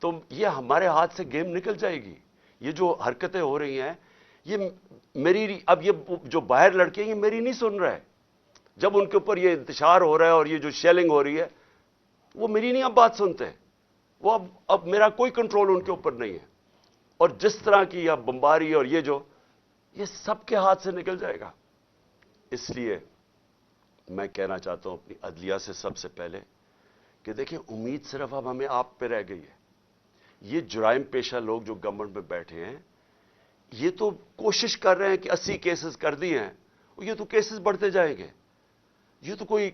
تو یہ ہمارے ہاتھ سے گیم نکل جائے گی. یہ جو حرکتیں ہو رہی ہیں یہ میری، اب یہ جو باہر لڑکے ہیں یہ میری نہیں سن رہے. جب ان کے اوپر یہ انتشار ہو رہا ہے اور یہ جو شیلنگ ہو رہی ہے وہ میری نہیں اب بات سنتے. وہ اب میرا کوئی کنٹرول ان کے اوپر نہیں ہے. اور جس طرح کی اب بمباری اور یہ سب کے ہاتھ سے نکل جائے گا. اس لیے میں کہنا چاہتا ہوں اپنی عدلیہ سے سب سے پہلے کہ دیکھیں امید صرف اب ہمیں آپ پہ رہ گئی ہے. یہ جرائم پیشہ لوگ جو گورنمنٹ میں بیٹھے ہیں یہ تو کوشش کر رہے ہیں کہ 80 کیسز کر دی ہیں، یہ تو کیسز بڑھتے جائیں گے. یہ تو کوئی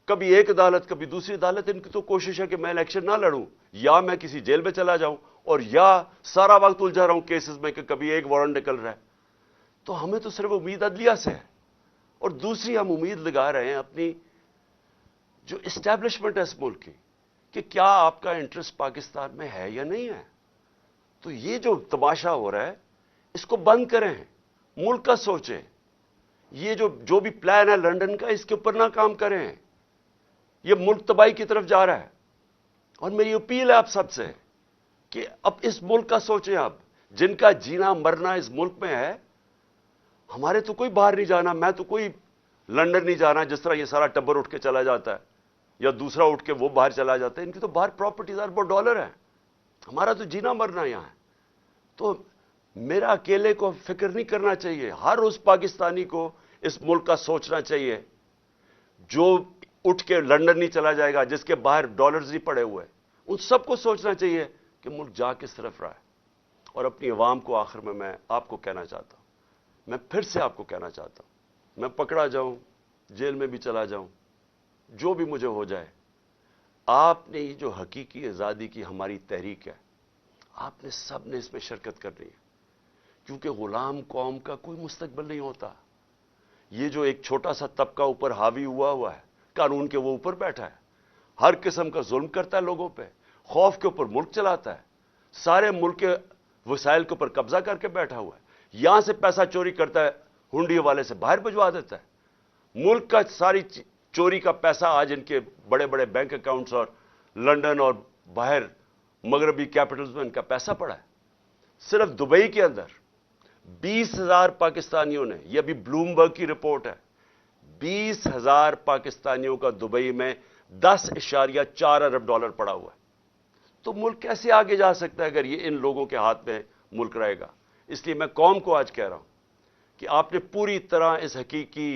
کبھی ایک عدالت کبھی دوسری عدالت، ان کی تو کوشش ہے کہ میں الیکشن نہ لڑوں یا میں کسی جیل میں چلا جاؤں اور یا سارا وقت الجھا رہا ہوں کیسز میں کہ کبھی ایک وارنٹ نکل رہا ہے. تو ہمیں تو صرف امید عدلیہ سے ہے. اور دوسری ہم امید لگا رہے ہیں اپنی جو اسٹیبلشمنٹ ہے اس ملک کی کہ کیا آپ کا انٹرسٹ پاکستان میں ہے یا نہیں ہے. تو یہ جو تماشا ہو رہا ہے اس کو بند کریں، ملک کا سوچیں. یہ جو بھی پلان ہے لنڈن کا اس کے اوپر نہ کام کریں. یہ ملک تباہی کی طرف جا رہا ہے. اور میری اپیل ہے آپ سب سے کہ اب اس ملک کا سوچیں. اب جن کا جینا مرنا اس ملک میں ہے، ہمارے تو کوئی باہر نہیں جانا. میں تو کوئی لنڈن نہیں جانا جس طرح یہ سارا ٹبر اٹھ کے چلا جاتا ہے یا دوسرا اٹھ کے وہ باہر چلا جاتا ہے. ان کی تو باہر پراپرٹیز اربوں ڈالر ہیں. ہمارا تو جینا مرنا یہاں ہے. تو میرا اکیلے کو فکر نہیں کرنا چاہیے. ہر اس پاکستانی کو اس ملک کا سوچنا چاہیے جو اٹھ کے لنڈن نہیں چلا جائے گا، جس کے باہر ڈالرز نہیں پڑے ہوئے. ان سب کو سوچنا چاہیے کہ ملک جا کس طرف رہا ہے. اور اپنی عوام کو آخر میں آپ کو کہنا چاہتا ہوں، میں پھر سے آپ کو کہنا چاہتا ہوں، میں پکڑا جاؤں، جیل میں بھی چلا جاؤں، جو بھی مجھے ہو جائے، آپ نے یہ جو حقیقی آزادی کی ہماری تحریک ہے، آپ نے سب نے اس میں شرکت کرنی ہے. کیونکہ غلام قوم کا کوئی مستقبل نہیں ہوتا. یہ جو ایک چھوٹا سا طبقہ اوپر حاوی ہوا ہے، قانون کے وہ اوپر بیٹھا ہے، ہر قسم کا ظلم کرتا ہے لوگوں پہ، خوف کے اوپر ملک چلاتا ہے، سارے ملک کے وسائل کے اوپر قبضہ کر کے بیٹھا ہوا ہے. یہاں سے پیسہ چوری کرتا ہے، ہنڈی والے سے باہر بھجوا دیتا ہے. ملک کا ساری چوری کا پیسہ آج ان کے بڑے بڑے بینک اکاؤنٹس اور لنڈن اور باہر مغربی کیپٹلز میں ان کا پیسہ پڑا ہے. صرف دبئی کے اندر 20,000 پاکستانیوں نے، یہ ابھی بلومبرگ کی رپورٹ ہے، 20,000 پاکستانیوں کا دبئی میں $10.4 ارب پڑا ہوا ہے. تو ملک کیسے آگے جا سکتا ہے اگر یہ ان لوگوں کے ہاتھ میں ملک رہے گا. اس لیے میں قوم کو آج کہہ رہا ہوں کہ آپ نے پوری طرح اس حقیقی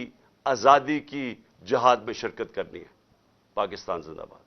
آزادی کی جہاد میں شرکت کرنی ہے. پاکستان زندہ باد.